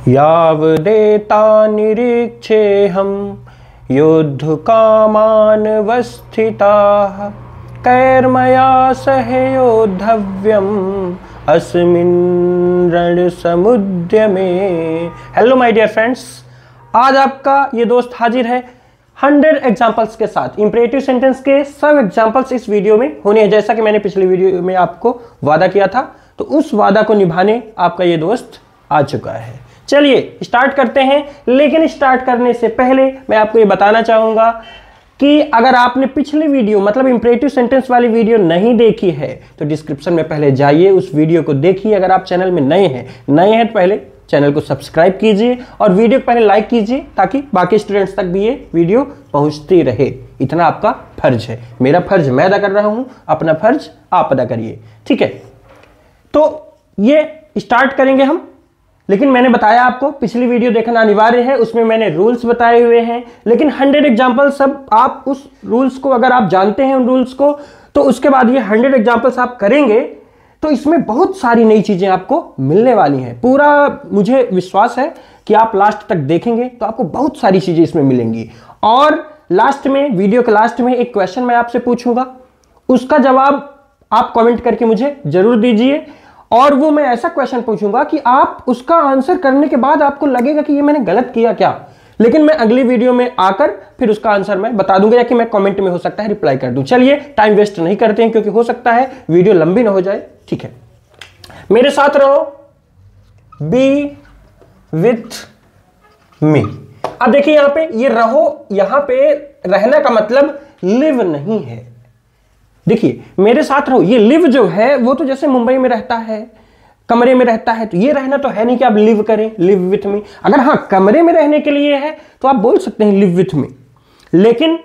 यावदेता निरीक्षेऽहं योद्धुकामानवस्थिताः कैर्मया सह योद्धव्यम् अस्मिन् रणसमुद्यमे। Hello my dear friends, आज आपका ये दोस्त हाजिर है 100 एग्जाम्पल्स के साथ। इंपरेटिव सेंटेंस के सब एग्जाम्पल्स इस वीडियो में होने हैं, जैसा कि मैंने पिछले वीडियो में आपको वादा किया था। तो उस वादा को निभाने आपका ये दोस्त आ चुका है। चलिए स्टार्ट करते हैं, लेकिन स्टार्ट करने से पहले मैं आपको ये बताना चाहूंगा कि अगर आपने पिछली वीडियो मतलब इंपरेटिव सेंटेंस वाली वीडियो नहीं देखी है तो डिस्क्रिप्शन में पहले जाइए, उस वीडियो को देखिए। अगर आप चैनल में नए हैं तो पहले चैनल को सब्सक्राइब कीजिए और वीडियो को पहले लाइक कीजिए, ताकि बाकी स्टूडेंट्स तक भी ये वीडियो पहुंचती रहे। इतना आपका फर्ज है। मेरा फर्ज मैं अदा कर रहा हूं, अपना फर्ज आप अदा करिए, ठीक है। तो ये स्टार्ट करेंगे हम, लेकिन मैंने बताया आपको पिछली वीडियो देखना अनिवार्य है, उसमें मैंने रूल्स बताए हुए हैं। लेकिन 100 एग्जाम्पल सब आप उस रूल्स को अगर आप जानते हैं उन रूल्स को, तो उसके बाद ये 100 एग्जाम्पल्स आप करेंगे तो इसमें बहुत सारी नई चीजें आपको मिलने वाली हैं। पूरा मुझे विश्वास है कि आप लास्ट तक देखेंगे तो आपको बहुत सारी चीजें इसमें मिलेंगी। और लास्ट में, वीडियो के लास्ट में एक क्वेश्चन मैं आपसे पूछूंगा, उसका जवाब आप कमेंट करके मुझे जरूर दीजिए। और वो मैं ऐसा क्वेश्चन पूछूंगा कि आप उसका आंसर करने के बाद आपको लगेगा कि ये मैंने गलत किया क्या, लेकिन मैं अगली वीडियो में आकर फिर उसका आंसर मैं बता दूंगा, या कि मैं कमेंट में हो सकता है रिप्लाई कर दूं। चलिए टाइम वेस्ट नहीं करते हैं, क्योंकि हो सकता है वीडियो लंबी ना हो जाए, ठीक है। मेरे साथ रहो, बी विथ मी। अब देखिए यहां पे ये रहो, यहां पे रहना का मतलब लिव नहीं है। देखिए मेरे साथ रहो, ये लिव जो है वो तो जैसे मुंबई में रहता है, कमरे में रहता है, तो ये रहना तो है नहीं कि आप लिव करें, लिव विथ मी। अगर हाँ कमरे में रहने के लिए है तो आप बोल सकते हैं लिव विथ मी, लेकिन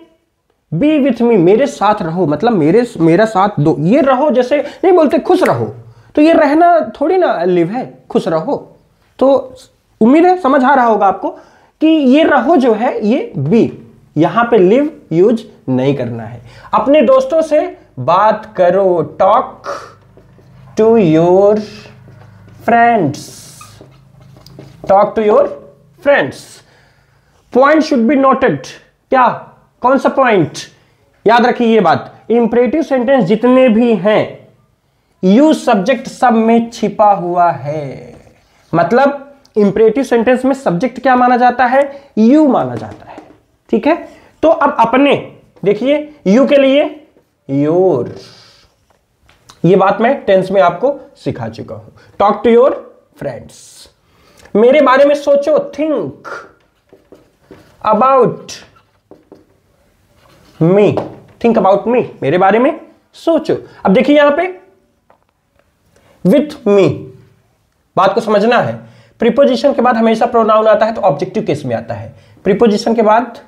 बी विथ मी, मेरे साथ रहो मतलब मेरा साथ दो। ये रहो जैसे नहीं बोलते खुश रहो, तो ये रहना थोड़ी ना लिव है, खुश रहो। तो उम्मीद है समझ आ रहा होगा आपको कि ये रहो जो है ये बी, यहां पे लिव यूज नहीं करना है। अपने दोस्तों से बात करो, talk to your friends, talk to your friends. Point should be noted. क्या, कौन सा पॉइंट? याद रखिए ये बात, इंपरेटिव सेंटेंस जितने भी हैं यू सब्जेक्ट सब में छिपा हुआ है। मतलब इंपरेटिव सेंटेंस में सब्जेक्ट क्या माना जाता है? यू माना जाता है, ठीक है। तो अब अपने देखिए, यू के लिए योर, ये बात मैं टेंस में आपको सिखा चुका हूं। टॉक टू योर फ्रेंड्स, मेरे बारे में सोचो, think about me, think about me, मेरे बारे में सोचो। अब देखिए यहां पे विथ मी, बात को समझना है। प्रीपोजिशन के बाद हमेशा प्रोनाउन आता है तो ऑब्जेक्टिव केस में आता है, प्रीपोजिशन के बाद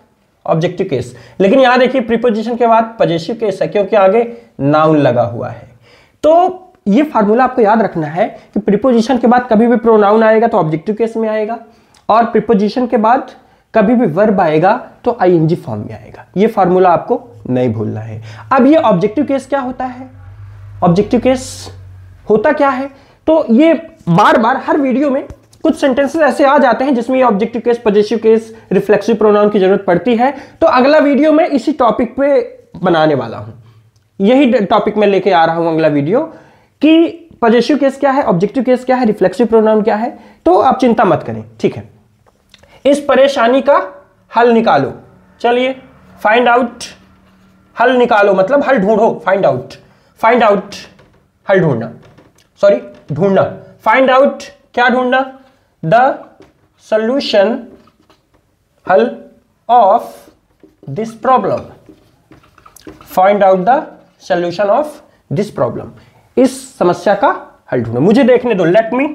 ऑब्जेक्टिव केस। लेकिन यहां देखिए प्रीपोजिशन के बाद पजेसिव केस है, क्योंकि आगे नाउन लगा हुआ है। तो ये फार्मूला आपको याद रखना है कि प्रीपोजिशन के बाद कभी भी प्रोनाउन आएगा तो ऑब्जेक्टिव केस में आएगा, और प्रीपोजिशन के बाद कभी भी वर्ब आएगा तो आईएनजी फॉर्म में आएगा। ये फार्मूला आपको नहीं भूलना है। अब ये ऑब्जेक्टिव केस क्या होता है? ऑब्जेक्टिव केस होता क्या है? तो ये बार बार हर वीडियो में कुछ सेंटेंसेस ऐसे आ जाते हैं जिसमें ये objective case, possessive case, reflexive pronoun की जरूरत पड़ती है। तो अगला वीडियो में इसी टॉपिक पे बनाने वाला हूं, यही टॉपिक में लेके आ रहा हूं अगला वीडियो, कि पजेसिव केस क्या है, ऑब्जेक्टिव केस क्या है, रिफ्लेक्सिव प्रोनाउन क्या है। तो आप चिंता मत करें, ठीक है। इस परेशानी का हल निकालो। चलिए फाइंड आउट, हल निकालो मतलब हल ढूंढो, फाइंड आउट, फाइंड आउट हल ढूंढना, सॉरी ढूंढना। फाइंड आउट क्या ढूंढना? द सॉल्यूशन, हल of this problem. Find out the solution of this problem, इस समस्या का हल ढूंढो। मुझे देखने दो, लेट मी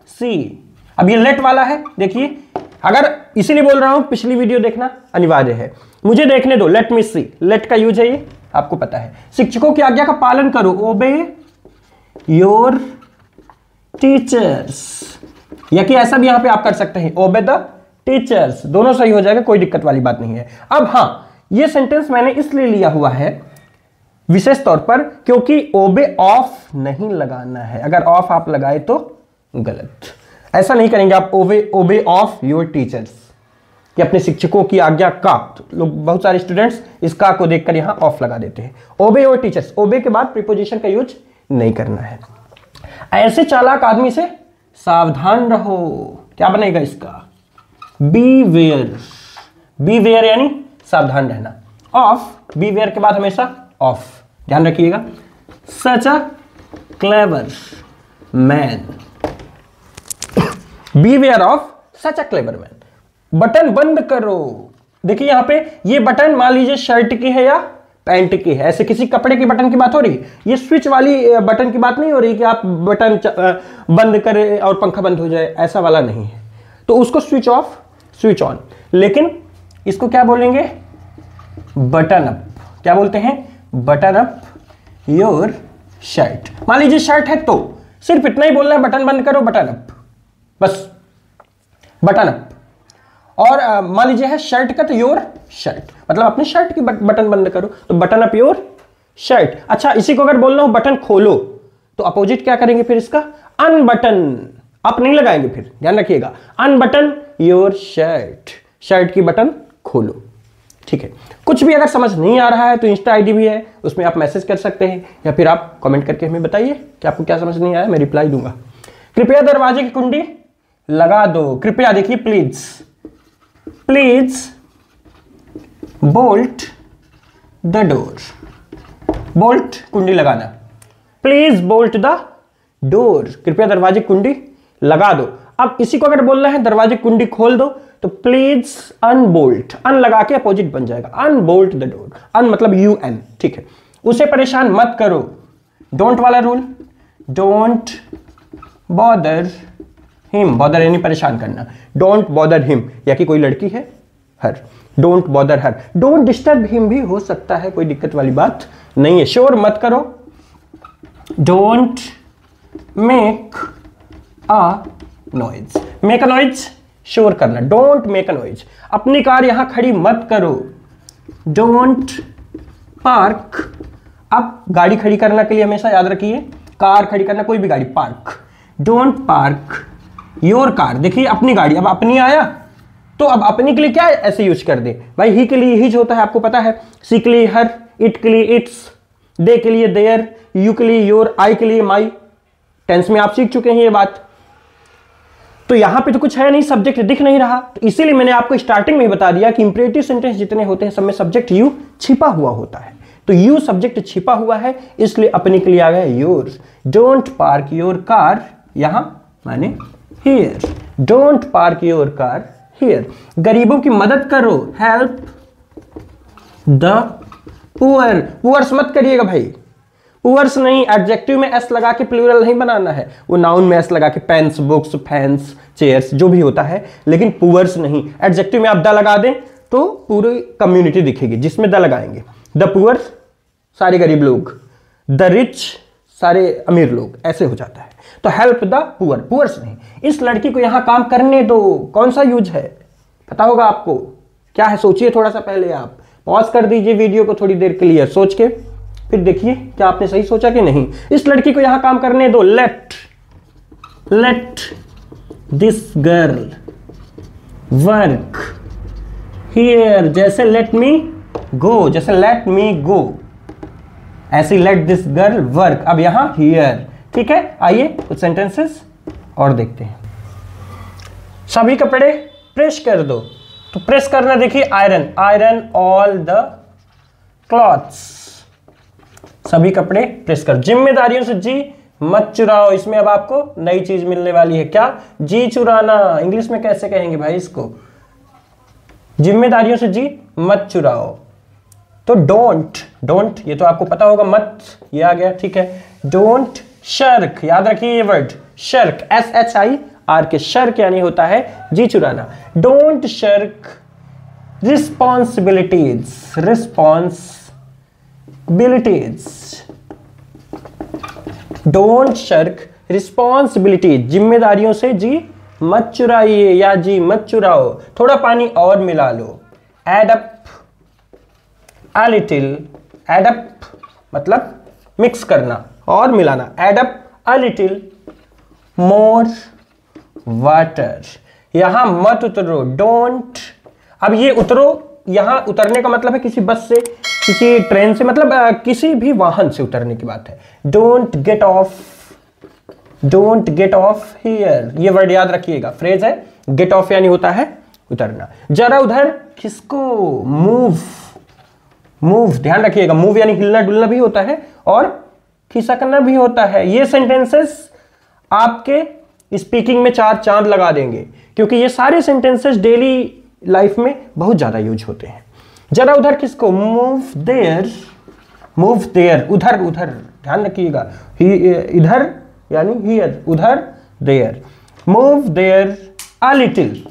सी। अब ये लेट वाला है, देखिए, अगर इसीलिए बोल रहा हूं पिछली वीडियो देखना अनिवार्य है। मुझे देखने दो, लेट मी सी, लेट का यूज है ये आपको पता है। शिक्षकों की आज्ञा का पालन करो, ओबे योर टीचर्स, या कि ऐसा भी यहां पे आप कर सकते हैं, ओबे द टीचर्स, दोनों सही हो जाएगा, कोई दिक्कत वाली बात नहीं है। अब हां, ये सेंटेंस मैंने इसलिए लिया हुआ है विशेष तौर पर क्योंकि ओबे ऑफ नहीं लगाना है, अगर ऑफ आप लगाए तो गलत। ऐसा नहीं करेंगे आप, ओबे ऑफ योर टीचर्स, कि अपने शिक्षकों की आज्ञा का। तो लोग, बहुत सारे स्टूडेंट्स इस का को देखकर यहां ऑफ लगा देते हैं। ओबे योर टीचर्स, ओबे के बाद प्रीपोजिशन का यूज नहीं करना है। ऐसे चालाक आदमी से सावधान रहो। क्या बनेगा इसका? बी वेयर, बी वेयर यानी सावधान रहना। ऑफ, बी वेयर के बाद हमेशा ऑफ, ध्यान रखिएगा। Such a clever man, beware of such a clever man. Button बंद करो। देखिए यहां पे ये बटन मान लीजिए शर्ट की है या पैंट की है, ऐसे किसी कपड़े की बटन की बात हो रही है। ये स्विच वाली बटन की बात नहीं हो रही कि आप बटन बंद करें और पंखा बंद हो जाए, ऐसा वाला नहीं है। तो उसको स्विच ऑफ, स्विच ऑन। लेकिन इसको क्या बोलेंगे? Button up. क्या बोलते हैं? Button up your shirt. मान लीजिए शर्ट है तो सिर्फ इतना ही बोलना है, बटन बंद करो, बटन अप, बस बटन अप। और मान लीजिए है शर्ट का तो योर शर्ट, मतलब अपने शर्ट की बटन बंद करो, तो बटन अप योर शर्ट। अच्छा, इसी को अगर बोलना हो बटन खोलो तो अपोजिट क्या करेंगे फिर इसका? अनबटन। आप नहीं लगाएंगे, फिर ध्यान रखिएगा। अनबटन योर शर्ट, शर्ट की बटन खोलो। ठीक है, कुछ भी अगर समझ नहीं आ रहा है तो इंस्टा आईडी भी है, उसमें आप मैसेज कर सकते हैं, या फिर आप कमेंट करके हमें बताइए कि आपको क्या समझ नहीं आया, मैं रिप्लाई दूंगा। कृपया दरवाजे की कुंडी लगा दो। कृपया देखिए, please, please bolt the door. Bolt कुंडी लगाना, प्लीज बोल्ट द डोर, कृपया दरवाजे कुंडी लगा दो। अब इसी को अगर बोलना है दरवाजे कुंडी खोल दो तो प्लीज अनबोल्ट, अन लगा के अपोजिट बन जाएगा, अनबोल्ट द डोर। अन मतलब UN, ठीक है। उसे परेशान मत करो, डोंट वाला rule, don't bother him, bother यानी परेशान करना, डोंट बॉदर हिम, या कि कोई लड़की है her, don't bother her. Don't disturb him भी हो सकता है, कोई दिक्कत वाली बात नहीं है। शोर मत करो, don't make a noise, make a noise शोर करना, डोंट मेक अ नॉइज। अपनी कार यहां खड़ी मत करो, डोंट पार्क। अब गाड़ी खड़ी करने के लिए हमेशा याद रखिए, कार खड़ी करना, कोई भी गाड़ी, park, don't park your car. देखिए अपनी गाड़ी, अब अपनी आया तो अब अपनी के लिए क्या ऐसे यूज कर दे भाई? ही के लिए हिज होता है, आपको पता है। सी के लिए हर, इट के लिए इट्स, दे के लिए देयर, यू के लिए योर, आई के लिए माई। टेंस में आप सीख चुके हैं ये बात। तो यहां पे तो कुछ है नहीं, सब्जेक्ट दिख नहीं रहा, तो इसीलिए मैंने आपको स्टार्टिंग में ही बता दिया कि इंपरेटिव सेंटेंस जितने होते हैं सब में सब्जेक्ट यू छिपा हुआ होता है। तो यू सब्जेक्ट छिपा हुआ है, इसलिए अपने के लिए आ गया yours. Don't park your car, यहां माने here, don't park your car here. गरीबों की मदद करो, हेल्प द पुअर। पुअर्स मत करिएगा भाई, पुअर्स नहीं, एडजेक्टिव में एस लगा के प्लूरल नहीं बनाना है, वो नाउन में एस लगा के, पेन्स, बुक्स, फैंस, चेयर्स जो भी होता है, लेकिन पुअर्स नहीं। एडजेक्टिव में आप द लगा दें तो पूरी कम्युनिटी दिखेगी, जिसमें द लगाएंगे। द पुअर सारे गरीब लोग, द रिच सारे अमीर लोग, ऐसे हो जाता है। तो हेल्प द पुअर, पुअर्स नहीं। इस लड़की को यहां काम करने दो, कौन सा यूज है पता होगा आपको, क्या है सोचिए थोड़ा सा। पहले आप पॉज कर दीजिए वीडियो को थोड़ी देर के लिए, सोच के फिर देखिए क्या आपने सही सोचा कि नहीं। इस लड़की को यहां काम करने दो, let this girl work here. जैसे लेट मी गो, जैसे लेट मी गो, ऐसे लेट दिस गर्ल वर्क। अब यहां हियर, ठीक है। आइए कुछ सेंटेंसेस और देखते हैं। सभी कपड़े प्रेस कर दो, तो प्रेस करना देखिए iron, iron all the clothes. सभी कपड़े प्रेस कर। जिम्मेदारियों से जी मत चुराओ, इसमें अब आपको नई चीज मिलने वाली है। क्या? जी चुराना। इंग्लिश में कैसे कहेंगे भाई इसको? जिम्मेदारियों से जी मत चुराओ, तो डोंट, डोंट ये तो आपको पता होगा, मत ये आ गया, ठीक है। डोंट शर्क, याद रखिए ये वर्ड शर्क, SHIRK, शर्क यानी होता है जी चुराना। Don't shark responsibilities, responsibilities, don't shark responsibilities, जिम्मेदारियों से जी मत चुराइए या जी मत चुराओ। थोड़ा पानी और मिला लो, add up a little, add up मतलब मिक्स करना और मिलाना, add up a little more water. यहां मत उतरो, डोंट। अब ये उतरो, यहां उतरने का मतलब है किसी बस से, किसी ट्रेन से, मतलब किसी भी वाहन से उतरने की बात है। Don't get of, don't get of here, ये वर्ड याद रखिएगा, फ्रेज है। गेट ऑफ यानी होता है उतरना। जरा उधर खिसको, मूव, मूव ध्यान रखिएगा, मूव यानी हिलना डुलना भी होता है और खिसकना भी होता है। ये सेंटेंसेस आपके स्पीकिंग में 4 चांद लगा देंगे, क्योंकि ये सारे सेंटेंसेस डेली लाइफ में बहुत ज्यादा यूज होते हैं। जरा उधर किसको, मूव देयर, मूव देयर, उधर, उधर ध्यान रखिएगा, इधर यानी हियर, उधर there. Move there a little,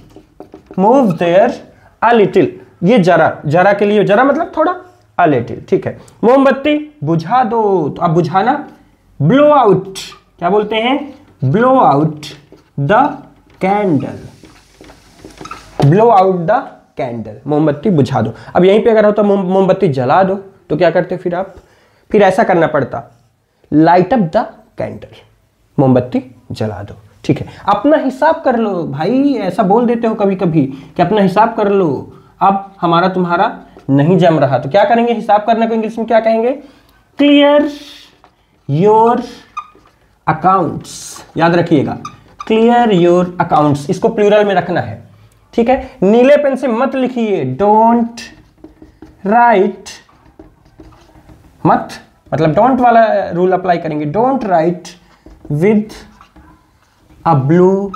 move there a little, ये जरा, जरा के लिए, जरा मतलब थोड़ा, अ लिटिल, ठीक है। मोमबत्ती बुझा दो, तो अब बुझाना, ब्लो आउट, क्या बोलते हैं, blow out the candle, blow out the candle, मोमबत्ती बुझा दो। अब यहीं पे अगर होता मोमबत्ती जला दो, तो क्या करते फिर आप, फिर ऐसा करना पड़ता, लाइट अप द कैंडल, मोमबत्ती जला दो, ठीक है। अपना हिसाब कर लो भाई, ऐसा बोल देते हो कभी कभी कि अपना हिसाब कर लो, अब हमारा तुम्हारा नहीं जम रहा, तो क्या करेंगे, हिसाब करने को इंग्लिश में क्या कहेंगे, क्लियर योर अकाउंट्स, याद रखिएगा, क्लियर योर अकाउंट्स, इसको प्लूरल में रखना है, ठीक है। नीले पेन से मत लिखिए, डोंट राइट, मत मतलब डोंट वाला रूल अप्लाई करेंगे, don't write with a blue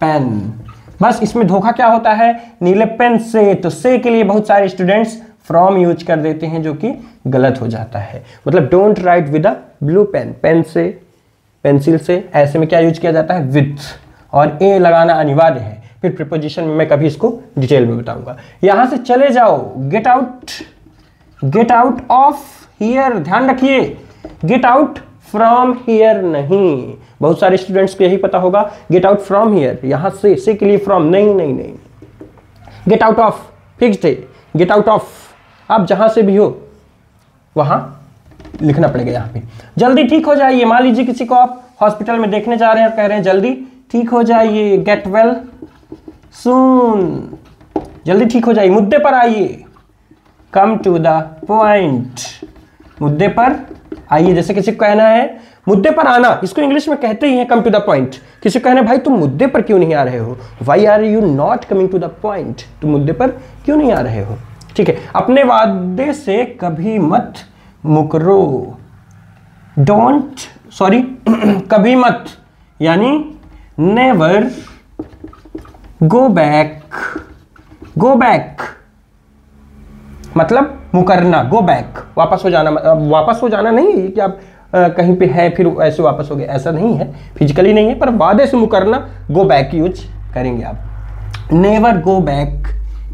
pen. बस इसमें धोखा क्या होता है, नीले पेन से, तो से के लिए बहुत सारे स्टूडेंट्स फ्रॉम यूज कर देते हैं, जो कि गलत हो जाता है। मतलब don't write with a blue pen, pen से, पेंसिल से, ऐसे में क्या यूज किया जाता है, विथ, और ए लगाना अनिवार्य है। फिर प्रीपोजिशन में मैं कभी इसको डिटेल में बताऊंगा। यहां से चले जाओ, get out, get out of here, ध्यान रखिए, गेट आउट फ्रॉम हियर नहीं। बहुत सारे स्टूडेंट्स को यही पता होगा, गेट आउट फ्रॉम हियर, यहां से के लिए फ्रॉम, नहीं नहीं नहीं, गेट आउट ऑफ फिक्स्ड है, गेट आउट ऑफ, आप जहां से भी हो वहां लिखना पड़ेगा यहां पे। जल्दी ठीक हो जाइए, मान लीजिए किसी को आप हॉस्पिटल में देखने जा रहे हैं और कह रहे हैं जल्दी ठीक हो जाइए, गेट वेल सून, जल्दी ठीक हो जाइए, मुद्दे पर आइए, कम टू द पॉइंट, मुद्दे पर आइए। जैसे किसी को कहना है मुद्दे पर आना, इसको इंग्लिश में कहते ही है कम टू द पॉइंट। किसी को कहना है भाई तुम मुद्दे पर क्यों नहीं आ रहे हो, why are you not coming to the point, तुम मुद्दे पर क्यों नहीं आ रहे हो, ठीक है। अपने वादे से कभी मत मुकरो, डोंट, सॉरी कभी मत यानी never go back, go back मतलब मुकरना, गो बैक वापस हो जाना, वापस हो जाना नहीं कि आप कहीं पे है फिर ऐसे वापस हो गए, ऐसा नहीं है, फिजिकली नहीं है, पर वादे से मुकरना गो बैक यूज करेंगे आप। Never go back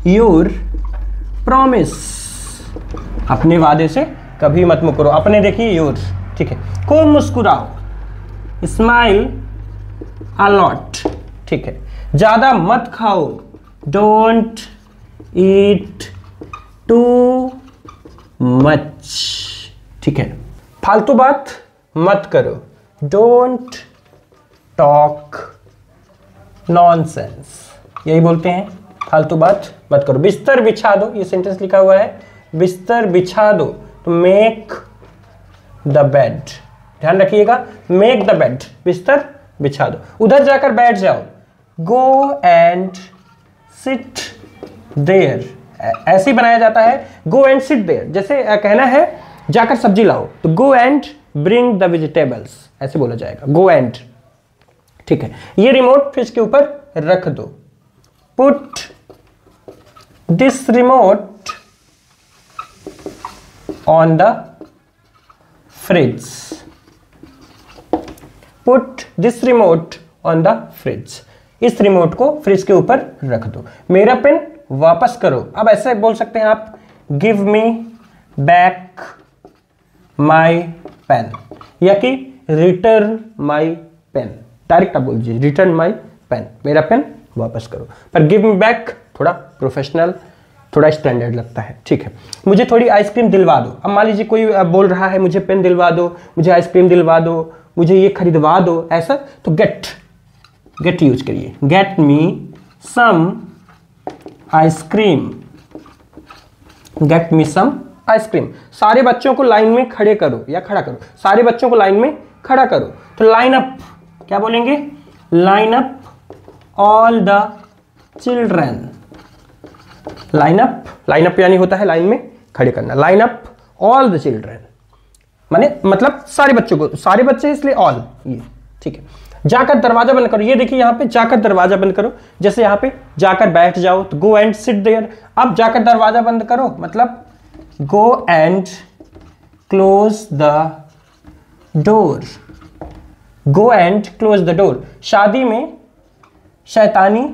your promise, अपने वादे से कभी मत मुकरो, अपने देखिए योर, ठीक है। खूब मुस्कुराओ, स्माइल अ लॉट, ठीक है। ज्यादा मत खाओ, डोंट ईट टू मच, ठीक है। फालतू बात मत करो, डोंट टॉक नॉनसेंस, यही बोलते हैं, फालतू बात मत करो। बिस्तर बिछा दो, ये सेंटेंस लिखा हुआ है, बिस्तर बिछा दो, तो मेक द बेड, ध्यान रखिएगा, मेक द बेड, बिस्तर बिछा दो। उधर जाकर बैठ जाओ, गो एंड सिट देयर, ऐसे ही बनाया जाता है, गो एंड सिट देयर। जैसे कहना है जाकर सब्जी लाओ, तो go and bring the vegetables, ऐसे बोला जाएगा, गो एंड, ठीक है। ये रिमोट फ्रिज के ऊपर रख दो, put this remote on the fridge, put this remote on the fridge, इस रिमोट को फ्रिज के ऊपर रख दो। मेरा पेन वापस करो, अब ऐसे बोल सकते हैं आप, give me back my pen, या कि रिटर्न माई पेन, डायरेक्ट आप बोल दीजिए रिटर्न माई पेन, मेरा पेन वापस करो। पर गिव मी बैक थोड़ा प्रोफेशनल, थोड़ा स्टैंडर्ड लगता है, ठीक है। मुझे थोड़ी आइसक्रीम दिलवा दो, अब मान लीजिए कोई बोल रहा है मुझे पेन दिलवा दो, मुझे आइसक्रीम दिलवा दो, मुझे ये खरीदवा दो, ऐसा, तो गेट, गेट यूज करिए, गेट मी सम आइसक्रीम, गेट मी सम आइसक्रीम। सारे बच्चों को लाइन में खड़े करो या खड़ा करो, सारे बच्चों को लाइन में खड़ा करो। तो लाइन अप, क्या बोलेंगे, line up all the children. Line up, line up यानी होता है लाइन में खड़े करना, line up all the children माने मतलब सारे बच्चों को, सारे बच्चे इसलिए ऑल, ये ठीक है। जाकर दरवाजा बंद करो, ये देखिए यहां पे जाकर दरवाजा बंद करो, जैसे यहां पे जाकर बैठ जाओ तो गो एंड सिट देयर। अब जाकर दरवाजा बंद करो मतलब go and close the door, go and close the door. शादी में शैतानी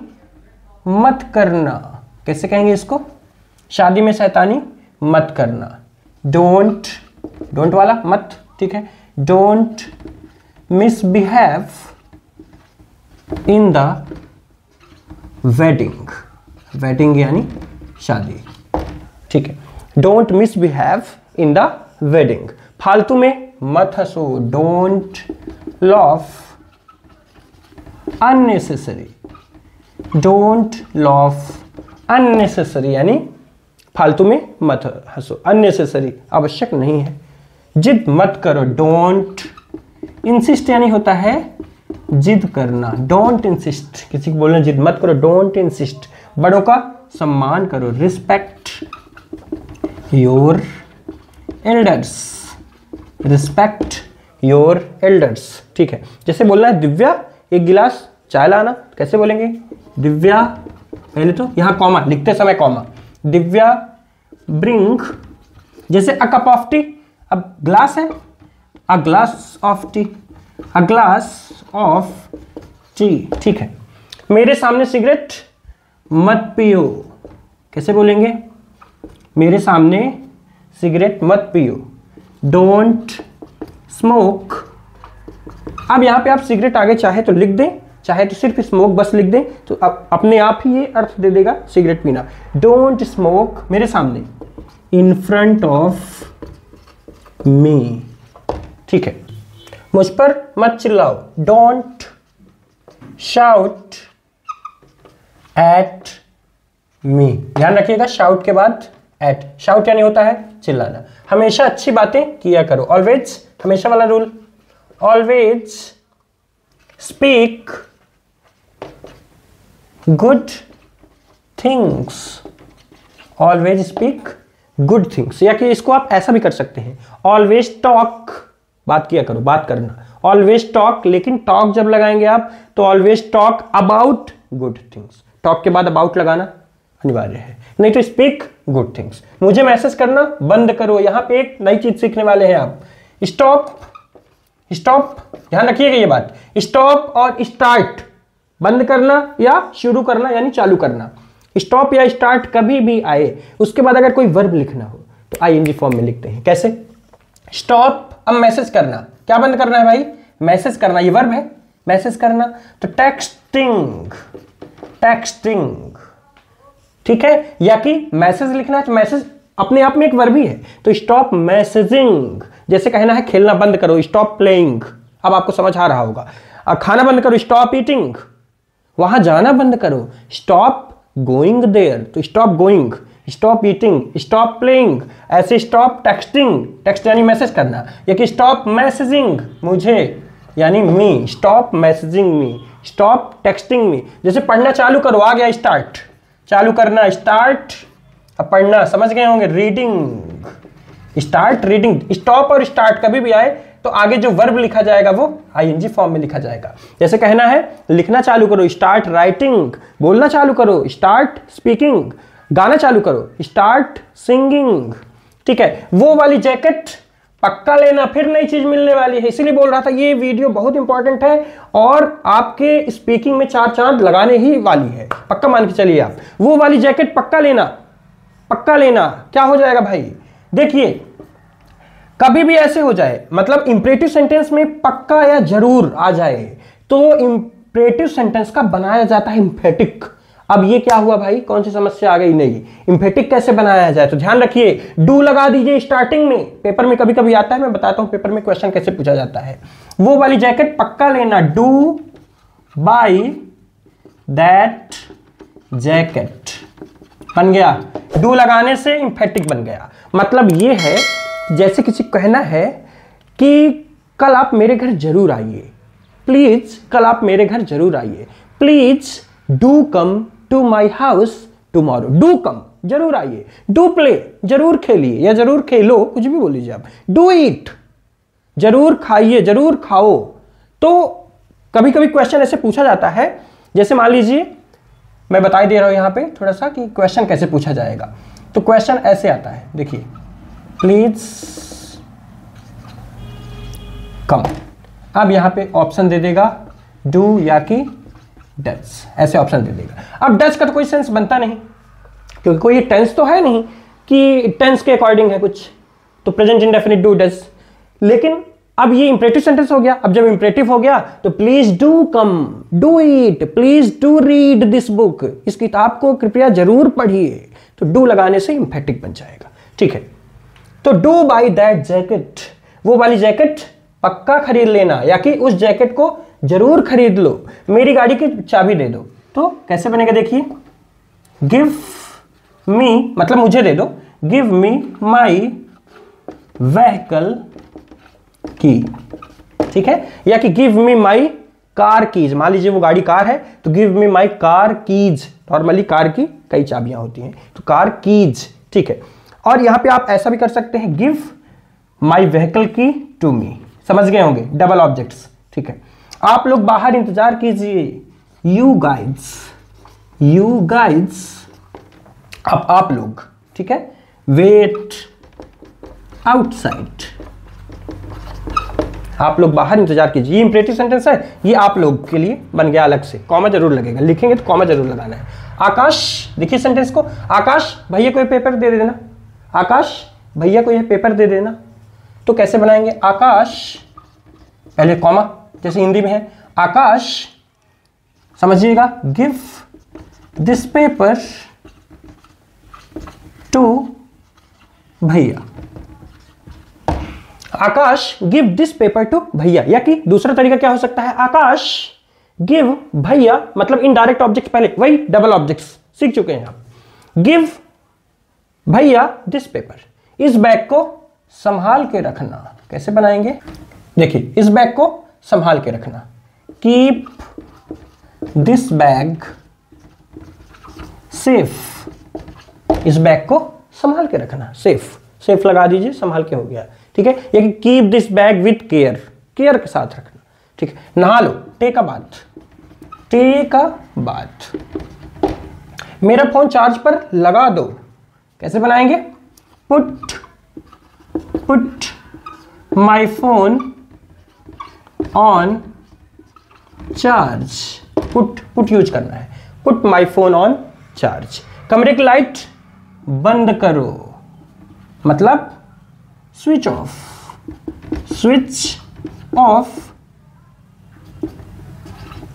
मत करना, कैसे कहेंगे इसको, शादी में शैतानी मत करना, डोंट, डोंट वाला मत, ठीक है, don't misbehave in the wedding, wedding यानी शादी, ठीक है, don't misbehave in the wedding. फालतू में मत हंसो, don't laugh unnecessary, don't laugh unnecessary यानी फालतू में मत हंसो, unnecessary आवश्यक नहीं है। जिद मत करो, don't insist यानी होता है जिद करना, don't insist, किसी को बोलना जिद मत करो, don't insist। बड़ों का सम्मान करो, respect your elders, respect your elders, ठीक है। जैसे बोलना है दिव्या एक गिलास चाय लाना, कैसे बोलेंगे, दिव्या, पहले तो यहां कॉमा लिखते समय कॉमा, दिव्या ब्रिंग, जैसे अ कप ऑफ टी, अब ग्लास है, a glass of T, a glass of T, ठीक है। मेरे सामने सिगरेट मत पियो, कैसे बोलेंगे, मेरे सामने सिगरेट मत पियो, डोंट स्मोक। अब यहां पे आप सिगरेट आगे चाहे तो लिख दें, चाहे तो सिर्फ स्मोक बस लिख दें, तो अपने आप ही ये अर्थ दे देगा सिगरेट पीना। डोंट स्मोक मेरे सामने, इन फ्रंट ऑफ मी, ठीक है। मुझ पर मत चिल्लाओ, डोंट शाउट एट मी। ध्यान रखिएगा शाउट के बाद एट, शाउट यानी होता है चिल्लाना। हमेशा अच्छी बातें किया करो, ऑलवेज, हमेशा वाला rule, always speak good things, always speak good things. या कि इसको आप ऐसा भी कर सकते हैं, ऑलवेज टॉक, बात किया करो, बात करना, ऑलवेज टॉक, लेकिन टॉक जब लगाएंगे आप तो always talk about good things, talk के बाद अबाउट लगाना अनिवार्य है, नहीं तो स्पीक गुड थिंग्स। मुझे मैसेज करना बंद करो, यहां पे एक नई चीज सीखने वाले हैं आप, स्टॉप, स्टॉप, ध्यान रखिएगा ये बात, स्टॉप और स्टार्ट, बंद करना या शुरू करना यानी चालू करना। स्टॉप या स्टार्ट कभी भी आए उसके बाद अगर कोई वर्ब लिखना हो तो आईएनजी फॉर्म में लिखते हैं, कैसे, स्टॉप। अब मैसेज करना, क्या बंद करना है भाई, मैसेज करना, ये वर्ब है मैसेज करना, तो टेक्सटिंग, टेक्सटिंग, ठीक है। या कि मैसेज लिखना है तो मैसेज अपने आप में एक वर्ब ही है, तो स्टॉप मैसेजिंग, जैसे कहना है खेलना बंद करो, स्टॉप प्लेइंग, अब आपको समझ आ रहा होगा। खाना बंद करो, स्टॉप ईटिंग, वहां जाना बंद करो, स्टॉप गोइंग देयर, तो stop going, stop eating, stop playing, ऐसे स्टॉप टेक्सटिंग, टेक्स्ट यानी मैसेज करना, या कि स्टॉप मैसेजिंग मुझे यानी me, stop messaging me, stop texting me. जैसे पढ़ना चालू करो, आ गया स्टार्ट, चालू करना स्टार्ट, अब पढ़ना समझ गए होंगे, रीडिंग, स्टार्ट रीडिंग। स्टॉप और स्टार्ट कभी भी आए तो आगे जो वर्ब लिखा जाएगा वो आईएनजी फॉर्म में लिखा जाएगा। जैसे कहना है लिखना चालू करो, स्टार्ट राइटिंग, बोलना चालू करो, स्टार्ट स्पीकिंग, गाना चालू करो, स्टार्ट सिंगिंग, ठीक है। वो वाली जैकेट पक्का लेना, फिर नई चीज मिलने वाली है, इसीलिए बोल रहा था ये वीडियो बहुत इंपॉर्टेंट है और आपके स्पीकिंग में 4 चांद लगाने ही वाली है, पक्का मान के चलिए आप। वो वाली जैकेट पक्का लेना, पक्का लेना। क्या हो जाएगा भाई, देखिए कभी भी ऐसे हो जाए, मतलब इंपरेटिव सेंटेंस में पक्का या जरूर आ जाए तो इंपरेटिव सेंटेंस का बनाया जाता है इंफेटिक। अब ये क्या हुआ भाई, कौन सी समस्या आ गई, नहीं इंफेटिक कैसे बनाया जाए, तो ध्यान रखिए डू लगा दीजिए स्टार्टिंग में, पेपर में कभी कभी आता है, मैं बताता हूं पेपर में क्वेश्चन कैसे पूछा जाता है। वो वाली जैकेट पक्का लेना, डू बाई दैट जैकेट। बन गया, डू लगाने से इंफेटिक बन गया। मतलब ये है जैसे किसी को कहना है कि कल आप मेरे घर जरूर आइए, प्लीज कल आप मेरे घर जरूर आइए, please do come to my house tomorrow. Do come, जरूर आइए, डू प्ले, जरूर खेलिए या जरूर खेलो, कुछ भी बोल लीजिए आप। डू ईट, जरूर खाइए, जरूर खाओ। तो कभी कभी क्वेश्चन ऐसे पूछा जाता है, जैसे मान लीजिए मैं बता ही दे रहा हूं यहां पे थोड़ा सा कि क्वेश्चन कैसे पूछा जाएगा। तो क्वेश्चन ऐसे आता है, देखिए, प्लीज कम। अब यहां पे ऑप्शन दे देगा डू या कि डज, ऐसे ऑप्शन दे देगा। अब डज का तो कोई सेंस बनता नहीं, क्योंकि कोई टेंस तो है नहीं कि टेंस के अकॉर्डिंग है कुछ, तो प्रेजेंट इंडेफिनिट डू डज। लेकिन अब ये इंपरेटिव सेंटेंस हो गया। अब जब इंपरेटिव हो गया तो please do come, do eat, please do read this book, इस किताब को कृपया जरूर पढ़िए। तो डू लगाने से इंफेटिक बन जाएगा। ठीक है, तो डू बाई दैट जैकेट, वो वाली जैकेट पक्का खरीद लेना, या कि उस जैकेट को जरूर खरीद लो, मेरी गाड़ी की चाबी दे दो। तो कैसे बनेगा, देखिए, गिव मी मतलब मुझे दे दो, गिव मी माई व्हीकल की। ठीक है, या कि give me my car keys. मान लीजिए वो गाड़ी कार है तो give me my car keys. Normally car की कई चाबियां होती हैं, तो कार कीज। ठीक है, और यहां पे आप ऐसा भी कर सकते हैं, गिव माई व्हीकल की टू मी। समझ गए होंगे, डबल ऑब्जेक्ट्स। ठीक है, आप लोग बाहर इंतजार कीजिए, यू गाइड्स, यू गाइड्स, अब आप लोग, ठीक है, वेट आउटसाइड, आप लोग बाहर इंतजार कीजिए। ये इंपरेटिव सेंटेंस है, ये आप लोग के लिए बन गया अलग से, कॉमा जरूर लगेगा, लिखेंगे तो कॉमा जरूर लगाना है। आकाश, देखिए सेंटेंस को, आकाश भैया को ये पेपर दे देना, आकाश भैया को ये पेपर दे देना। तो कैसे बनाएंगे, आकाश, पहले कॉमा, जैसे हिंदी में है, आकाश समझिएगा, गिव दिस पेपर टू भैया। आकाश गिव दिस पेपर टू भैया, या कि दूसरा तरीका क्या हो सकता है, आकाश गिव भैया, मतलब इनडायरेक्ट ऑब्जेक्ट पहले, वही डबल ऑब्जेक्ट्स सीख चुके हैं आप। गिव भैया दिस पेपर, इस बैग को संभाल के रखना। कैसे बनाएंगे, देखिए, इस बैग को संभाल के रखना, कीप दिस बैग सेफ, इस बैग को संभाल के रखना, सेफ, सेफ लगा दीजिए, संभाल के हो गया। ठीक है, ये कि keep this bag with care, care के साथ रखना। ठीक है, नहा लो, take a bath, take a bath, मेरा फोन चार्ज पर लगा दो। कैसे बनाएंगे, put, put my phone on charge, put, put use करना है, put my phone on charge. कमरे की लाइट बंद करो, मतलब switch off, switch off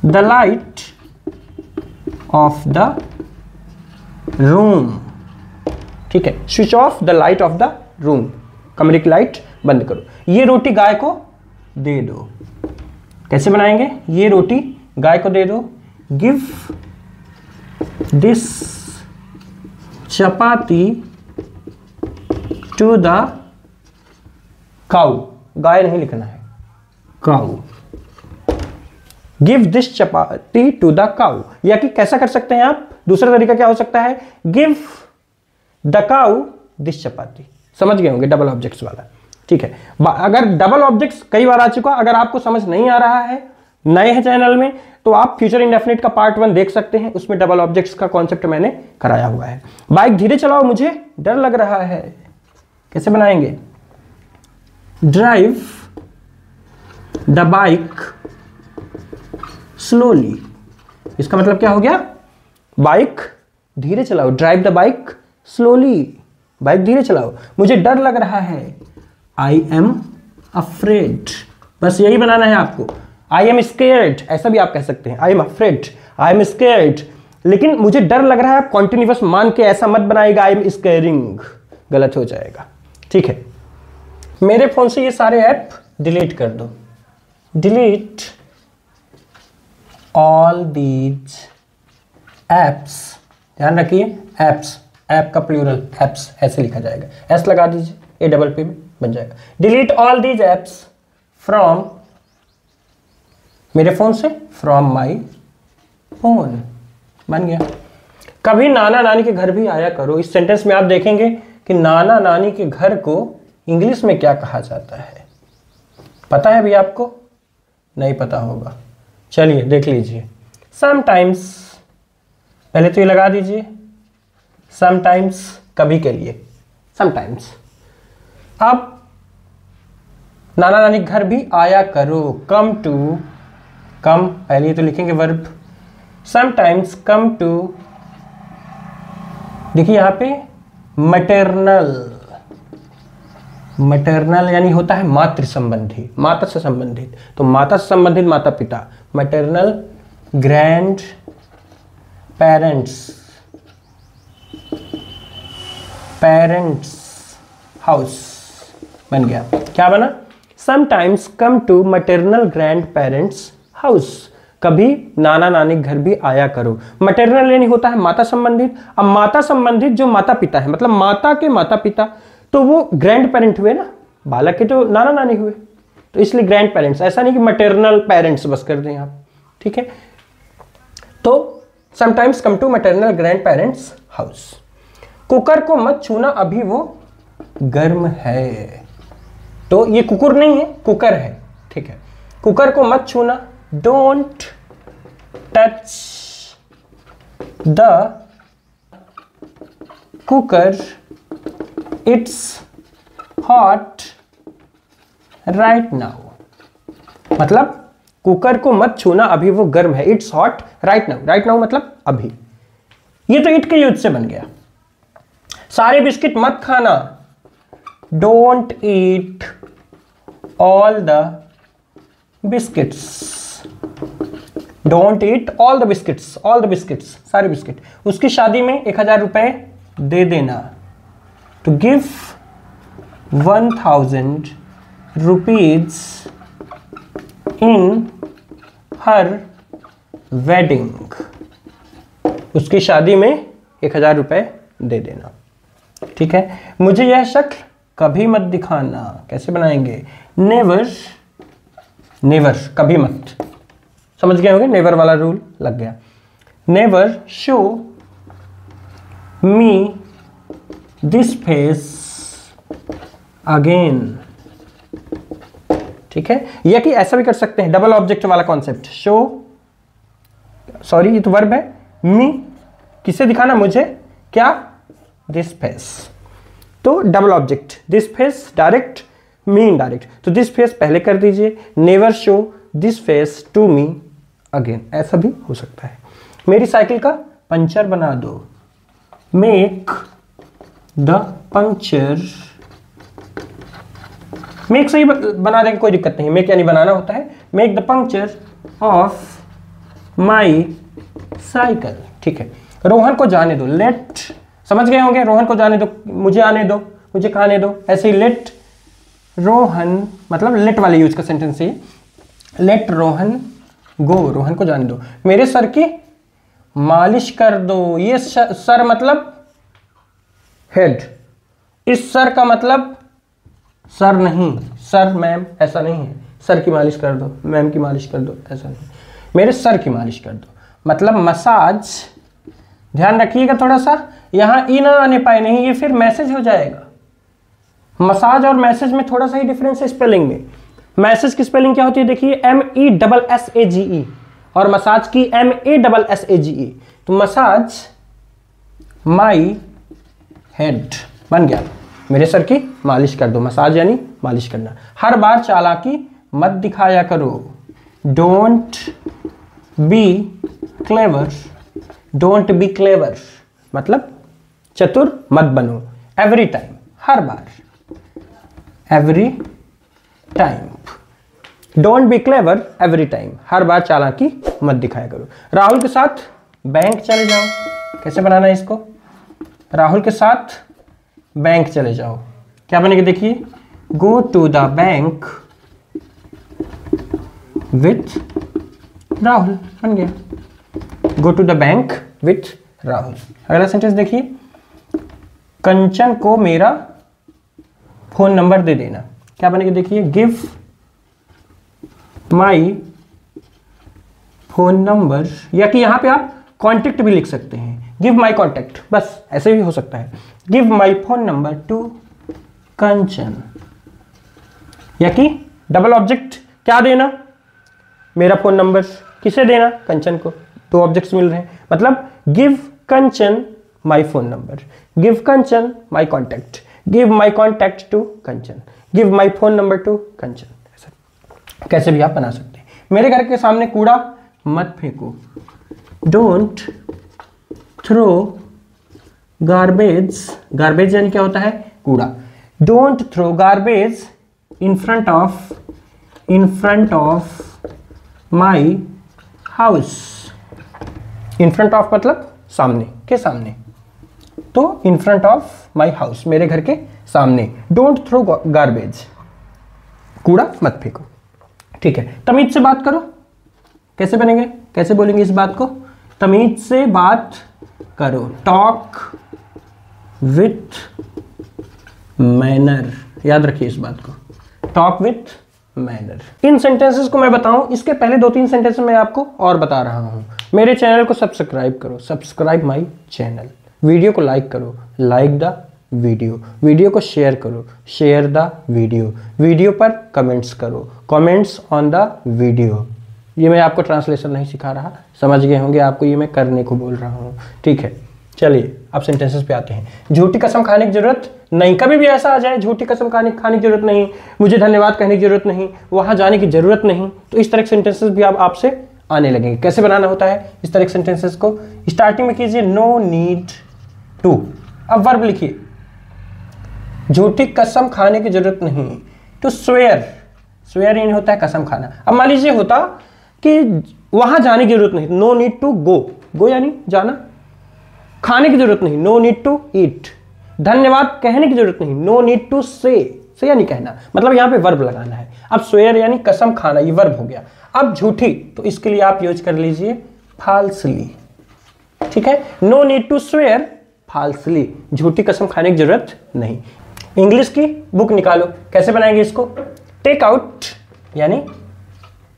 the light off the room. ठीक है, switch off the light off the room, कमरे की लाइट बंद करो। ये रोटी गाय को दे दो। कैसे बनाएंगे, ये रोटी गाय को दे दो, give this chapati to the cow, गाय नहीं लिखना है, cow, give this chapati to the cow. या कि कैसा कर सकते हैं आप, दूसरा तरीका क्या हो सकता है, गिव द काउ दिस चपाती। समझ गए होंगे, डबल ऑब्जेक्ट्स वाला। ठीक है, अगर डबल ऑब्जेक्ट्स कई बार आ चुका, अगर आपको समझ नहीं आ रहा है, नए हैं चैनल में, तो आप फ्यूचर इंडेफिनिट का पार्ट 1 देख सकते हैं, उसमें डबल ऑब्जेक्ट्स का कॉन्सेप्ट मैंने कराया हुआ है। बाइक धीरे चलाओ, मुझे डर लग रहा है। कैसे बनाएंगे, ड्राइव द बाइक स्लोली। इसका मतलब क्या हो गया, बाइक धीरे चलाओ, drive the bike slowly, bike धीरे चलाओ, मुझे डर लग रहा है, आई एम अफ्रेड। बस यही बनाना है आपको, आई एम स्केयर्ड, ऐसा भी आप कह सकते हैं, I am afraid, I am scared. लेकिन मुझे डर लग रहा है, आप कॉन्टिन्यूअस मान के ऐसा मत बनाएगा, आई एम स्केयरिंग, गलत हो जाएगा। ठीक है, मेरे फोन से ये सारे ऐप डिलीट कर दो, डिलीट ऑल दीज एप्स, ध्यान रखिए एप्स, ऐप का प्लूरल एप्स ऐसे लिखा जाएगा, एस लगा दीजिए, ए डबल पी में बन जाएगा। Delete all these apps from, मेरे फोन से, फ्रॉम माई फोन, बन गया। कभी नाना नानी के घर भी आया करो। इस सेंटेंस में आप देखेंगे कि नाना नानी के घर को इंग्लिश में क्या कहा जाता है, पता है भैया आपको? नहीं पता होगा, चलिए देख लीजिए। समटाइम्स, पहले तो ये लगा दीजिए, समटाइम्स कभी के लिए, समटाइम्स। अब नाना नानी के घर भी आया करो, कम टू, कम पहले तो लिखेंगे वर्ब, समटाइम्स कम टू, देखिए यहां पे मैटरनल, मैटरनल यानी होता है मातृ संबंधी, माता से संबंधित, तो माता से संबंधित माता पिता, maternal grandparents, parents house, बन गया। क्या बना? Sometimes come to maternal grandparents house, कभी नाना नानी घर भी आया करो। मैटरनल यानी होता है माता संबंधित, अब माता संबंधित जो माता पिता है, मतलब माता के माता पिता, तो वो ग्रैंड पेरेंट हुए ना, बालक के तो नाना नानी हुए, तो इसलिए ग्रैंड पेरेंट्स, ऐसा नहीं कि मैटरनल पेरेंट्स बस कर दें आप, ठीक है। तो sometimes come to maternal grandparents house. Cooker को मत छूना अभी वो गर्म है, तो ये कुकुर नहीं है, कुकर है, ठीक है। कुकर को मत छूना, don't touch the cooker, it's hot right now, मतलब कुकर को मत छूना अभी वो गर्म है, it's hot right now, right now मतलब अभी। ये तो इट के यूज से बन गया। सारे बिस्किट मत खाना, don't eat all the biscuits, don't eat all the biscuits, all the biscuits सारे बिस्किट। उसकी शादी में 1000 रुपए दे देना, to give 1000 rupees in her wedding, उसकी शादी में 1000 रुपए दे देना, ठीक है। मुझे यह शक्ल कभी मत दिखाना, कैसे बनाएंगे? नेवर, नेवर कभी मत, समझ गए होंगे, नेवर वाला रूल लग गया। Never show me this face again, ठीक है। या कि ऐसा भी कर सकते हैं, डबल ऑब्जेक्ट वाला कॉन्सेप्ट, शो, सॉरी ये तो वर्ब है, मी किसे दिखाना? मुझे, क्या? दिस फेस, तो double object, this face direct, me indirect, तो दिस फेस पहले कर दीजिए, never show this face to me again, ऐसा भी हो सकता है। मेरी साइकिल का पंचर बना दो, मेक द पंक्चर, मेक से ही बना देंगे, कोई दिक्कत नहीं, मेक यानी बनाना होता है, make the puncture of my cycle, ठीक है। रोहन को जाने दो, लेट, समझ गए होंगे, रोहन को जाने दो, मुझे आने दो, मुझे खाने दो, ऐसे ही लेट रोहन, मतलब लेट वाले यूज का सेंटेंस है, लेट रोहन गो, रोहन को जाने दो। मेरे सर की मालिश कर दो, ये सर मतलब हेड, इस सर का मतलब सर नहीं, सर मैम ऐसा नहीं है, सर की मालिश कर दो, मैम की मालिश कर दो, ऐसा नहीं, मेरे सर की मालिश कर दो, मतलब मसाज। ध्यान रखिएगा थोड़ा सा, यहां ई ना आने पाए, नहीं ये फिर मैसेज हो जाएगा। मसाज और मैसेज में थोड़ा सा ही डिफरेंस है स्पेलिंग में। मैसेज की स्पेलिंग क्या होती है? देखिए MESSAGE, और मसाज की MASSAGE, तो मसाज माई हेड बन गया, मेरे सर की मालिश कर दो, मसाज यानी मालिश करना। हर बार चालाकी मत दिखाया करो, don't be clever, don't be clever मतलब चतुर मत बनो, एवरी टाइम हर बार, every time, don't be clever every time, हर बार चालाकी मत दिखाया करो। राहुल के साथ बैंक चले जाओ, कैसे बनाना है इसको? राहुल के साथ बैंक चले जाओ, क्या बनेगा? देखिए, go to the bank with Rahul, बन गया। Go to the bank with Rahul. अगला सेंटेंस देखिए, कंचन को मेरा फोन नंबर दे देना। क्या बनेगा देखिए, गिव माई फोन नंबर, या कि यहां पे आप कॉन्टेक्ट भी लिख सकते हैं, गिव माई कॉन्टेक्ट, बस ऐसे भी हो सकता है। Give my phone number to Kanchan, या कि डबल ऑब्जेक्ट क्या देना, मेरा फोन नंबर, किसे देना, कंचन को। दो ऑब्जेक्ट्स मिल रहे हैं, मतलब give Kanchan my phone number, give Kanchan my contact, give my contact to Kanchan, give my phone number to Kanchan. ऐसा कैसे भी आप बना सकते हैं। मेरे घर के सामने कूड़ा मत फेंको, डोंट थ्रो गार्बेज, गार्बेज यानी क्या होता है, कूड़ा। Don't throw garbage in front of my house. In front of मतलब सामने, के सामने, तो in front of my house, मेरे घर के सामने। डोंट थ्रो गार्बेज, कूड़ा मत फेंको। ठीक है, तमीज से बात करो, कैसे बनेंगे, कैसे बोलेंगे इस बात को, तमीज से बात करो, टॉक विथ मैनर। याद रखिए इस बात को, talk with manner. In sentences को मैं बताऊं, इसके पहले 2-3 सेंटेंस मैं आपको और बता रहा हूं। मेरे चैनल को सब्सक्राइब करो, सब्सक्राइब माय चैनल। वीडियो को लाइक करो, लाइक द वीडियो। वीडियो को शेयर करो, शेयर द वीडियो। वीडियो पर कमेंट्स करो, कमेंट्स ऑन द वीडियो। ये मैं आपको ट्रांसलेशन नहीं सिखा रहा, समझ गए होंगे आपको, ये मैं करने को बोल रहा हूँ। ठीक है, चलिए अब सेंटेंसेस पे आते हैं। झूठी कसम खाने की जरूरत नहीं, कभी भी ऐसा आ जाए झूठी कसम खाने की जरूरत नहीं, मुझे धन्यवाद कहने की जरूरत नहीं, वहां जाने की जरूरत नहीं, तो इस तरह के सेंटेंसेस भी आपसे आने लगेंगे। कैसे बनाना होता है इस तरह के सेंटेंसेस को, स्टार्टिंग में कीजिए नो नीड टू, अब वर्ब लिखिए, झूठी कसम खाने की जरूरत नहीं, टू स्वेयर, स्वेयर यानी होता है कसम खाना। अब मान लीजिए होता कि वहां जाने की जरूरत नहीं, नो नीड टू गो, गो यानी जाना, खाने की जरूरत नहीं, नो नीड टू ईट, धन्यवाद कहने की जरूरत नहीं, नो नीड टू से यानी कहना, मतलब यहां पे वर्ब लगाना है। अब स्वेयर यानी कसम खाना, ये वर्ब हो गया। अब झूठी, तो इसके लिए आप यूज कर लीजिए फाल्सली। ठीक है, no need to swear falsely, झूठी कसम खाने की जरूरत नहीं। इंग्लिश की बुक निकालो, कैसे बनाएंगे इसको, टेक आउट यानी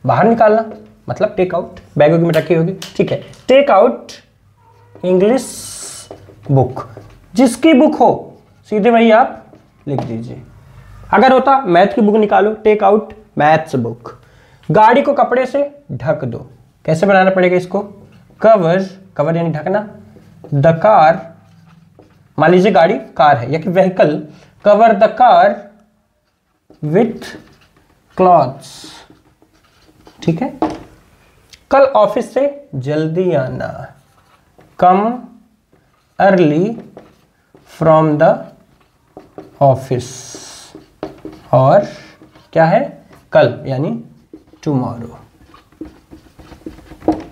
बाहर निकालना, मतलब टेक आउट, बैग में रखी होगी। ठीक है, टेक आउट इंग्लिश बुक, जिसकी बुक हो सीधे वही आप लिख दीजिए। अगर होता मैथ की बुक निकालो, टेक आउट मैथ्स बुक। गाड़ी को कपड़े से ढक दो, कैसे बनाना पड़ेगा इसको, कवर, कवर यानी ढकना, द कार, मान लीजिए गाड़ी कार है या कि vehicle, cover the car with clothes. ठीक है, कल ऑफिस से जल्दी आना, कम अर्ली फ्रॉम द ऑफिस, और क्या है, कल यानी टुमारो।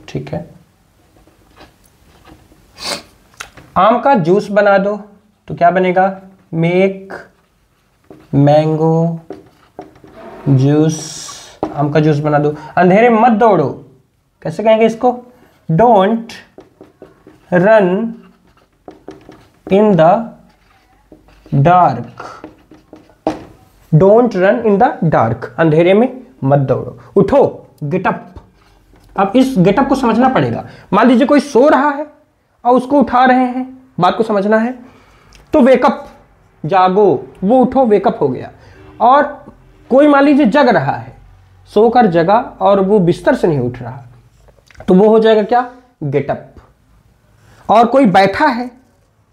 ठीक है, आम का जूस बना दो, तो क्या बनेगा, मेक मैंगो जूस, आम का जूस बना दो। अंधेरे मत दौड़ो, कैसे कहेंगे इसको, don't run in the dark, don't run in the dark, अंधेरे में मत दौड़ो। उठो, गेटअप, अब इस गेटअप को समझना पड़ेगा। मान लीजिए कोई सो रहा है और उसको उठा रहे हैं, बात को समझना है, तो वेकअप, जागो, वो उठो, वेकअप हो गया। और कोई मान लीजिए जग रहा है, सोकर जगा और वो बिस्तर से नहीं उठ रहा, तो वो हो जाएगा क्या, गेटअप। और कोई बैठा है,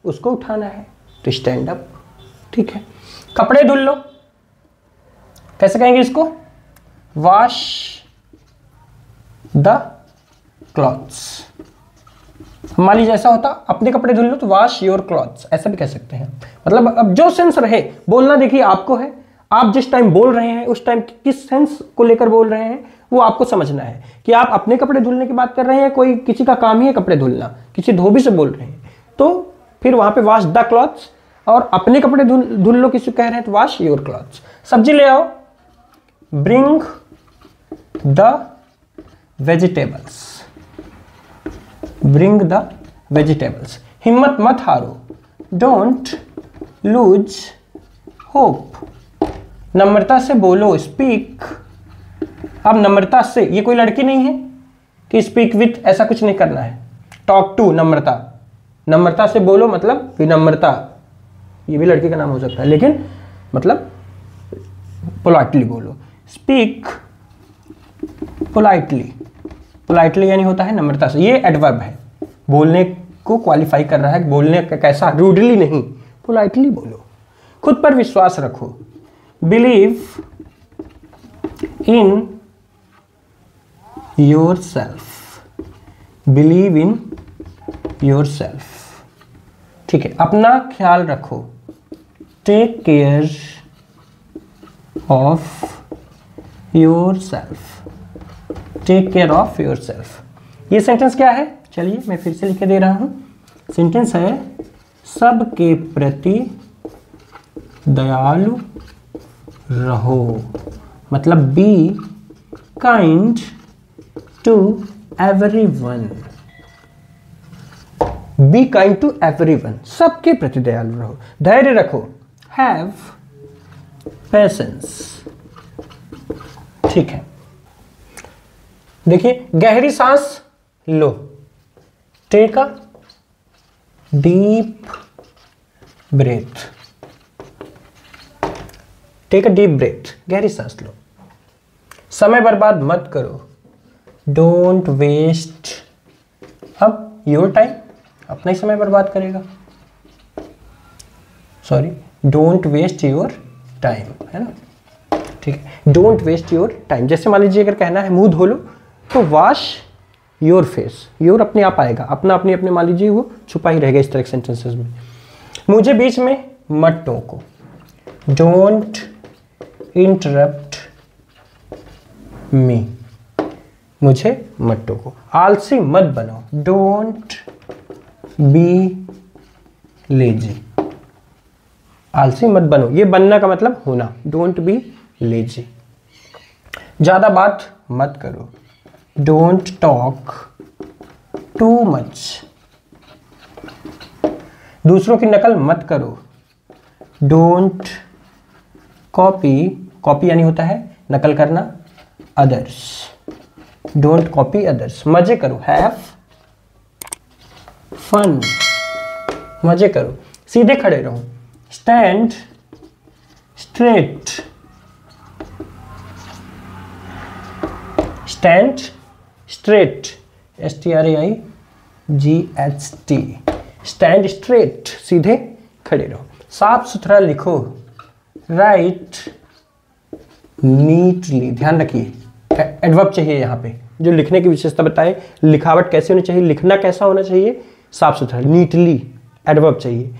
उसको उठाना है, तो स्टैंड अप। ठीक है, कपड़े धुल लो, कैसे कहेंगे इसको, वॉश द क्लॉथ्स। मान लीजिए ऐसा होता, अपने कपड़े धुल लो, तो वॉश योर क्लॉथ्स, ऐसा भी कह सकते हैं। मतलब अब जो सेंस रहे, बोलना देखिए आपको है, आप जिस टाइम बोल रहे हैं उस टाइम किस सेंस को लेकर बोल रहे हैं वो आपको समझना है, कि आप अपने कपड़े धुलने की बात कर रहे हैं, कोई किसी का काम ही है कपड़े धुलना, किसी धोबी से बोल रहे हैं, तो फिर वहां पे वॉश द क्लॉथ्स, और अपने कपड़े धुल लो किसी को कह रहे हैं तो वॉश योर क्लॉथ्स। सब्जी ले आओ, bring the vegetables, bring the vegetables. हिम्मत मत हारो, डोंट लूज होप। नम्रता से बोलो, स्पीक। अब नम्रता से, ये कोई लड़की नहीं है कि स्पीक विथ ऐसा कुछ नहीं करना है। टॉक टू, नम्रता, नम्रता से बोलो मतलब विनम्रता, ये भी लड़की का नाम हो सकता है, लेकिन मतलब पोलाइटली बोलो। स्पीक पोलाइटली, पोलाइटली यानी होता है नम्रता से, ये एडवर्ब है, बोलने को क्वालिफाई कर रहा है, बोलने का कैसा, रूडली नहीं, पोलाइटली बोलो। खुद पर विश्वास रखो, believe in yourself, believe in yourself. ठीक है, अपना ख्याल रखो, take care of yourself, take care of yourself. ये सेंटेंस क्या है, चलिए मैं फिर से लिख के दे रहा हूं। सेंटेंस है सबके प्रति दयालु रहो, मतलब be kind to everyone, be kind to everyone, सबके प्रति दयालु रहो, धैर्य रखो, हैव पेशेंस। ठीक है, देखिए गहरी सांस लो, take a deep breath, take a deep breath, गहरी सांस लो। समय बर्बाद मत करो, डोंट वेस्ट अब योर टाइम, अपना ही समय बर्बाद करेगा, sorry don't waste your time, है ना। ठीक है, डोंट वेस्ट योर टाइम। जैसे मान लीजिए अगर कहना है मुंह धो लो, तो वॉश योर फेस, योर अपने आप आएगा, अपना अपने अपने मान लीजिए वो छुपा ही रहेगा इस तरह के सेंटेंसेस में। मुझे बीच में मत टोको, डोंट इंटरप्ट मी, मुझे मत टोको। आलसी मत बनो, डोंट बी लेजी, आलसी मत बनो, ये बनना का मतलब होना, डोंट बी लेजी। ज्यादा बात मत करो, डोंट टॉक टू मच। दूसरों की नकल मत करो, डोंट कॉपी, कॉपी यानी होता है नकल करना, अदर्स, डोंट कॉपी अदर्स। मजे करो, हैव फन, मजे करो। सीधे खड़े रहो, stand straight, stand straight, STRAIGHT, stand straight, सीधे खड़े रहो। साफ सुथरा लिखो, राइट नीटली, ध्यान रखिए एडवर्ब चाहिए यहाँ पे, जो लिखने की विशेषता बताए, लिखावट कैसे होनी चाहिए, लिखना कैसा होना चाहिए, साफ सुथरा, नीटली एडवर्ब चाहिए।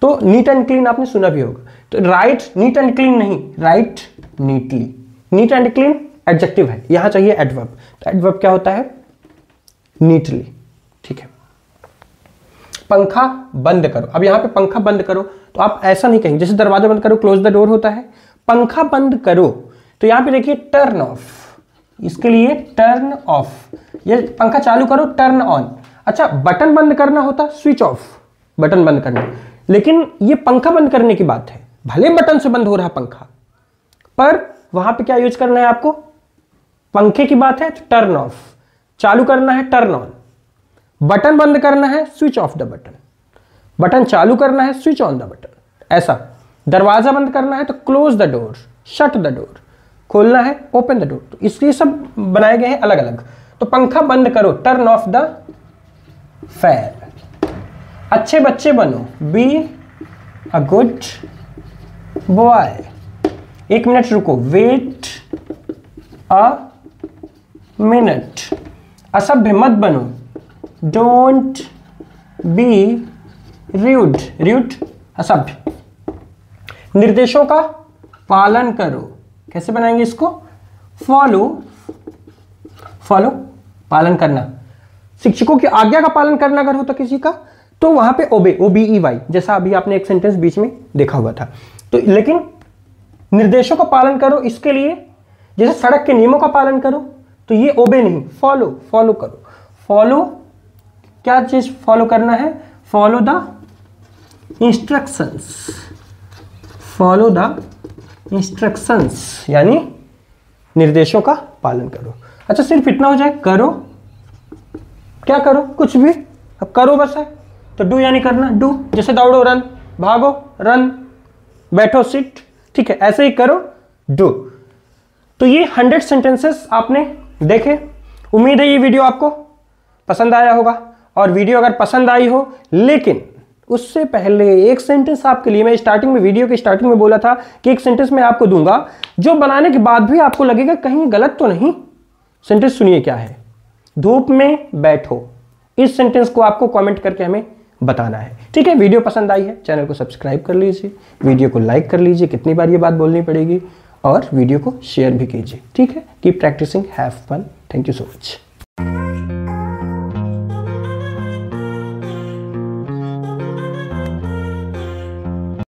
तो नीट एंड क्लीन आपने सुना भी होगा, तो राइट नीट एंड क्लीन नहीं, right neatly. Neat and clean adjective है, यहां चाहिए एडवर्ब, तो एडवर्ब क्या होता है, नीटली। ठीक है, पंखा बंद करो। अब यहां पे पंखा बंद करो तो आप ऐसा नहीं कहेंगे, जैसे दरवाजा बंद करो, क्लोज द डोर होता है, पंखा बंद करो तो यहां पे देखिए टर्न ऑफ, इसके लिए टर्न ऑफ, ये पंखा चालू करो टर्न ऑन। अच्छा, बटन बंद करना होता स्विच ऑफ, बटन बंद करना, लेकिन ये पंखा बंद करने की बात है, भले बटन से बंद हो रहा पंखा, पर वहां पे क्या यूज करना है आपको, पंखे की बात है तो टर्न ऑफ, चालू करना है टर्न ऑन, बटन बंद करना है switch off the button, button चालू करना है स्विच ऑन द बटन, ऐसा। दरवाजा बंद करना है तो close the door, shut the door, खोलना है ओपन द डोर। तो इसलिए सब बनाए गए हैं अलग अलग। तो पंखा बंद करो, टर्न ऑफ द फैन। अच्छे बच्चे बनो, be a good boy. 1 minute रुको, वेट अ मिनट। असभ्य मत बनो, डोंट बी रूड, रूड असभ्य। निर्देशों का पालन करो, कैसे बनाएंगे इसको, फॉलो, फॉलो पालन करना। शिक्षकों की आज्ञा का पालन करना अगर होता किसी का तो वहां पे ओबे, OBEY, जैसा अभी आपने एक सेंटेंस बीच में देखा हुआ था। तो लेकिन निर्देशों का पालन करो, इसके लिए जैसे सड़क के नियमों का पालन करो, तो ये ओबे नहीं, फॉलो, फॉलो करो। फॉलो, क्या चीज फॉलो करना है? Follow the instructions, follow the instructions यानी निर्देशों का पालन करो। अच्छा, सिर्फ इतना हो जाए? करो, क्या करो? कुछ भी, अब करो बस है। तो डू यानी करना, डू, जैसे दौड़ो, रन, भागो, रन, बैठो, सिट, ठीक है, ऐसे ही करो, डू। तो ये 100 सेंटेंसेस आपने देखे। उम्मीद है ये वीडियो आपको पसंद आया होगा। और वीडियो अगर पसंद आई हो, लेकिन उससे पहले एक सेंटेंस आपके लिए, मैं स्टार्टिंग में, वीडियो के स्टार्टिंग में बोला था कि एक सेंटेंस मैं आपको दूंगा जो बनाने के बाद भी आपको लगेगा कहीं गलत तो नहीं। सेंटेंस सुनिए क्या है। धूप में बैठो, इस सेंटेंस को आपको कमेंट करके हमें बताना है, ठीक है। वीडियो पसंद आई है, चैनल को सब्सक्राइब कर लीजिए, वीडियो को लाइक कर लीजिए, कितनी बार ये बात बोलनी पड़ेगी, और वीडियो को शेयर भी कीजिए, ठीक है। Keep practising, have fun, thank you so much.